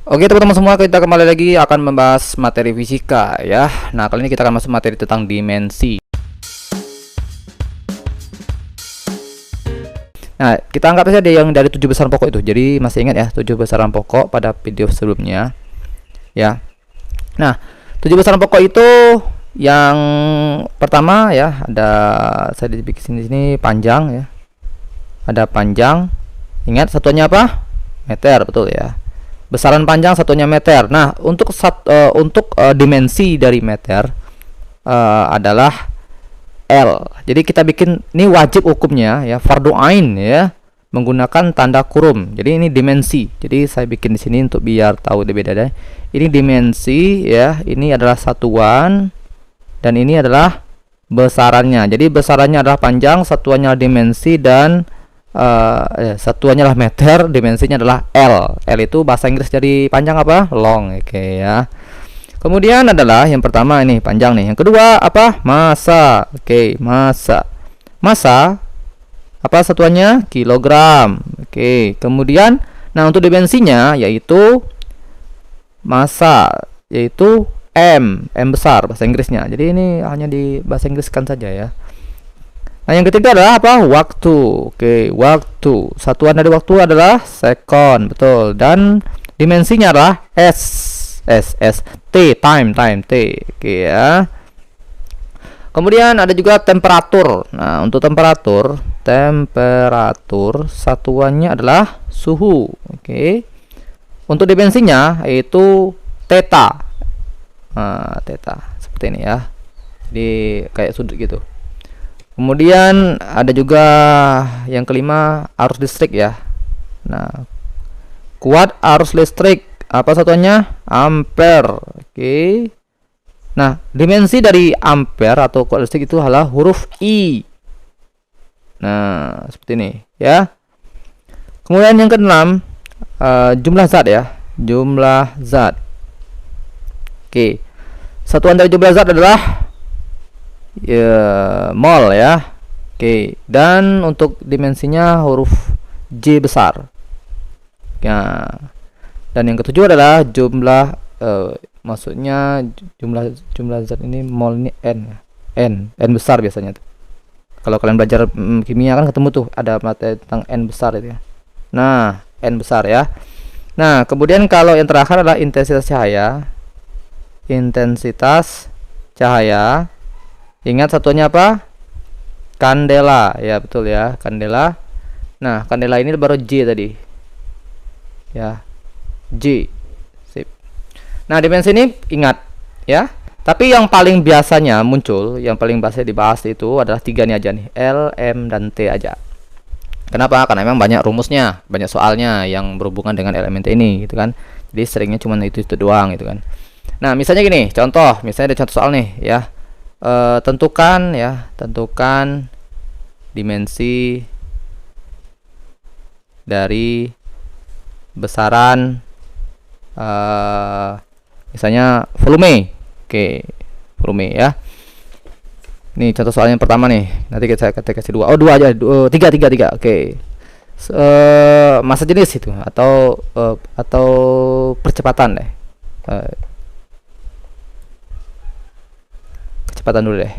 Oke teman-teman semua, kita kembali lagi akan membahas materi fisika ya. Nah, kali ini kita akan masuk materi tentang dimensi. Nah, kita anggap saja yang dari 7 besaran pokok itu. Jadi masih ingat ya 7 besaran pokok pada video sebelumnya ya. Nah, 7 besaran pokok itu yang pertama ya, ada saya dibikin di sini panjang ya. Ada panjang. Ingat satuannya apa? Meter, betul ya. Besaran panjang satunya meter. Nah, untuk dimensi dari meter adalah L. Jadi kita bikin ini wajib hukumnya ya, fardhu ain ya, menggunakan tanda kurung. Jadi ini dimensi. Jadi saya bikin di sini untuk biar tahu bedanya. Ini dimensi ya, ini adalah satuan dan ini adalah besarannya. Jadi besarannya adalah panjang, satuannya dimensi, dan satuannya adalah meter, dimensinya adalah L. L itu bahasa Inggris dari panjang apa? Long. Oke ya. Kemudian adalah yang pertama ini panjang nih. Yang kedua apa? Massa. Oke, massa. Massa apa satuannya? Kilogram. Oke. Kemudian nah untuk dimensinya yaitu massa yaitu M besar bahasa Inggrisnya. Jadi ini hanya di bahasa Inggriskan saja ya. Nah, yang ketiga adalah apa? Waktu. Oke, waktu. Satuan dari waktu adalah second, betul. Dan dimensinya adalah T, time, T. Oke ya. Kemudian ada juga temperatur. Nah, untuk temperatur satuannya adalah suhu. Oke. Untuk dimensinya yaitu theta. Nah, theta seperti ini ya. Jadi kayak sudut gitu. Kemudian ada juga yang kelima, arus listrik ya. Nah, kuat arus listrik apa satuannya? Ampere. Oke. Nah, dimensi dari ampere atau kuat listrik itu adalah huruf I. Nah, seperti ini ya. Kemudian yang keenam, jumlah zat ya. Jumlah zat. Oke. Satuan dari jumlah zat adalah mol ya. Oke, dan untuk dimensinya huruf J besar ya. Dan yang ketujuh adalah jumlah maksudnya jumlah zat ini mol ini n besar biasanya tuh. Kalau kalian belajar kimia kan ketemu tuh ada materi tentang n besar itu ya. Nah, n besar ya. Nah, kemudian kalau yang terakhir adalah intensitas cahaya. Ingat satuannya apa? Kandela. Ya, betul ya, kandela. Nah, kandela ini baru J tadi. Ya. J. Sip. Nah, dimensi ini ingat ya. Tapi yang paling biasanya muncul, yang paling biasa dibahas itu adalah tiga nih aja nih, L, M, dan T aja. Kenapa? Karena memang banyak rumusnya, banyak soalnya yang berhubungan dengan elemen T ini gitu kan. Jadi seringnya cuma itu doang gitu kan. Nah, misalnya gini, misalnya ada contoh soal nih ya. Tentukan dimensi dari besaran misalnya volume. Oke, volume ya. Ini contoh soalnya yang pertama nih. Nanti kita kasih dua. Oh, dua aja. Tiga. Oke. Massa jenis itu atau percepatan deh. Percepatan dulu deh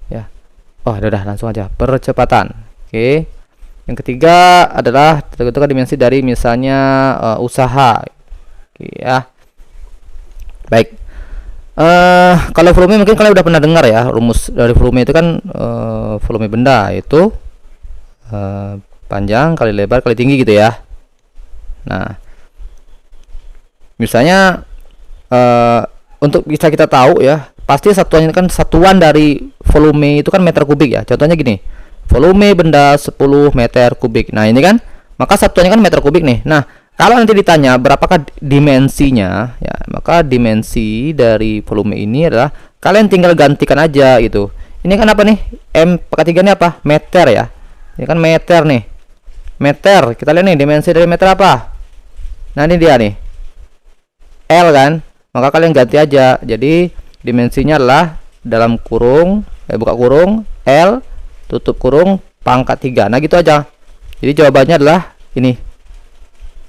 ya. Oh, udah langsung aja percepatan. Oke. Yang ketiga adalah tentukan dimensi dari misalnya usaha. Oke ya. Baik. Kalau volume mungkin kalian udah pernah dengar ya, rumus dari volume itu kan volume benda itu panjang kali lebar kali tinggi gitu ya. Nah, misalnya untuk bisa kita tahu ya, pasti satuannya kan satuan dari volume itu kan meter kubik ya. Contohnya gini, volume benda 10 meter kubik. Nah, ini kan maka satuannya kan meter kubik nih. Nah, kalau nanti ditanya berapakah dimensinya ya, maka dimensi dari volume ini adalah kalian tinggal gantikan aja gitu. Ini kan apa nih? M pangkat 3 ini apa? Meter ya. Ini kan meter nih. Meter. Kita lihat nih dimensi dari meter apa? Nah, ini dia nih. L kan? Maka kalian ganti aja. Jadi dimensinya adalah dalam kurung, buka kurung, L, tutup kurung, pangkat 3. Nah, gitu aja. Jadi jawabannya adalah ini.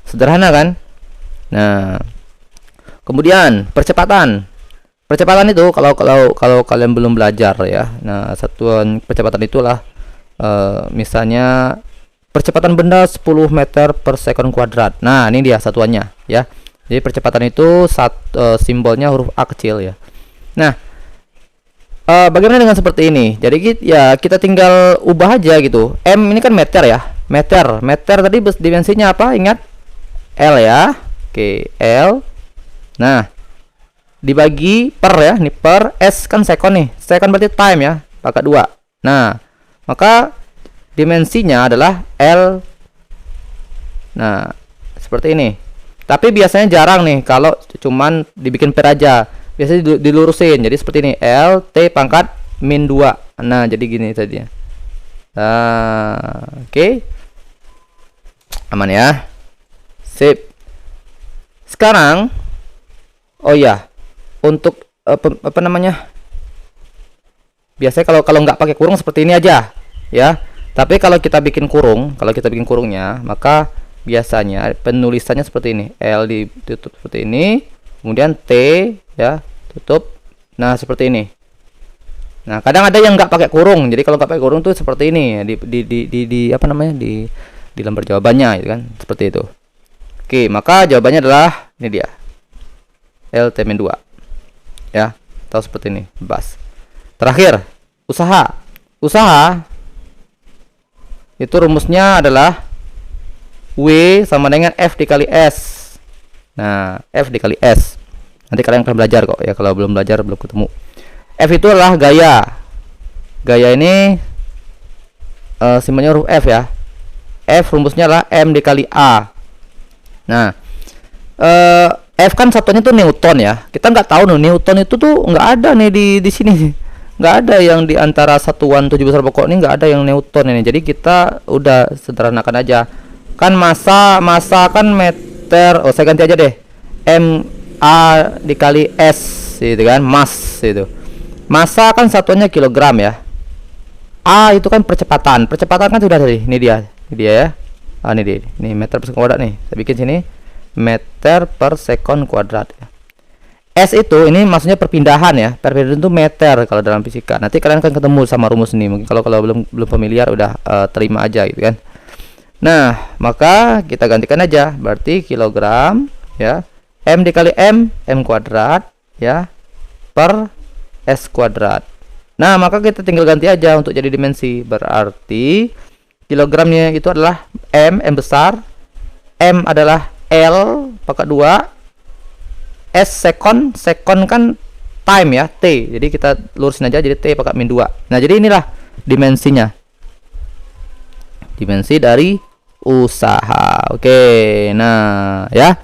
Sederhana kan? Nah, Kemudian percepatan. Percepatan itu kalau kalian belum belajar ya. Nah, satuan percepatan itulah misalnya percepatan benda 10 meter per second kuadrat. Nah, ini dia satuannya ya. Jadi percepatan itu simbolnya huruf A kecil ya. Nah, bagaimana dengan seperti ini? Jadi kita tinggal ubah aja gitu. M ini kan meter ya. Meter tadi dimensinya apa? Ingat? L ya. Oke, L. Nah, dibagi per ya, ini per, S kan second nih. Second berarti time ya, pangkat 2. Nah, maka dimensinya adalah L. Nah, seperti ini. Tapi biasanya jarang nih kalau cuman dibikin per aja. Biasanya dilurusin. Jadi seperti ini, L T pangkat min 2. Nah, jadi gini tadinya. Nah, oke. Aman ya. Sip. Sekarang oh ya, untuk apa namanya? Biasanya kalau nggak pakai kurung seperti ini aja, ya. Tapi kalau kita bikin kurungnya, maka biasanya penulisannya seperti ini. L ditutup seperti ini, kemudian T ya, tutup. Nah, seperti ini. Nah, kadang ada yang nggak pakai kurung. Jadi kalau nggak pakai kurung tuh seperti ini, di apa namanya? Di lembar jawabannya gitu kan, seperti itu. Oke, maka jawabannya adalah ini dia. LT-2 ya, atau seperti ini, bebas. Terakhir, usaha itu rumusnya adalah W sama dengan F dikali S. Nah, F dikali S nanti kalian akan belajar kok ya, kalau belum belajar belum ketemu. F itu adalah gaya ini simbolnya huruf F ya. F rumusnya adalah M dikali A. Nah, F kan satunya tuh Newton ya. Kita nggak tahu nih Newton itu tuh nggak ada nih di sini. Nggak ada yang di antara satuan 7 besar pokok ini, nggak ada yang Newton ini. Jadi kita udah sederhanakan aja. Kan massa kan meter. Oh, saya ganti aja deh. M A dikali S gitu kan, mass itu. Massa kan satuannya kilogram ya. A itu kan percepatan. Percepatan kan sudah tadi. Ini dia ya. Ini dia. Ini meter per second kuadrat nih. Saya bikin sini meter per second kuadrat ya. S itu ini maksudnya perpindahan ya. Perpindahan itu meter kalau dalam fisika. Nanti kalian akan ketemu sama rumus ini. Mungkin kalau belum familiar udah terima aja gitu kan. Nah, maka kita gantikan aja. Berarti kilogram ya. M dikali M kuadrat ya, per S kuadrat. Nah, maka kita tinggal ganti aja untuk jadi dimensi. Berarti kilogramnya itu adalah M besar. M adalah L pangkat 2. S second kan time ya, T. Jadi kita lurusin aja jadi T pangkat min 2. Nah, jadi inilah dimensinya. Dimensi dari usaha. Oke. Nah, ya.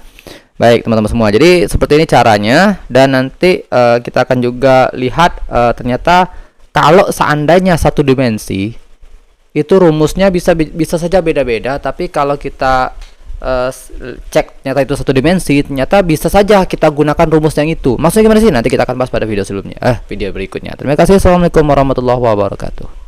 Baik, teman-teman semua. Jadi seperti ini caranya, dan nanti kita akan juga lihat ternyata kalau seandainya satu dimensi itu rumusnya bisa saja beda-beda, tapi kalau kita cek ternyata itu satu dimensi, ternyata bisa saja kita gunakan rumus yang itu. Maksudnya gimana sih? Nanti kita akan bahas pada video sebelumnya, video berikutnya. Terima kasih. Assalamualaikum warahmatullahi wabarakatuh.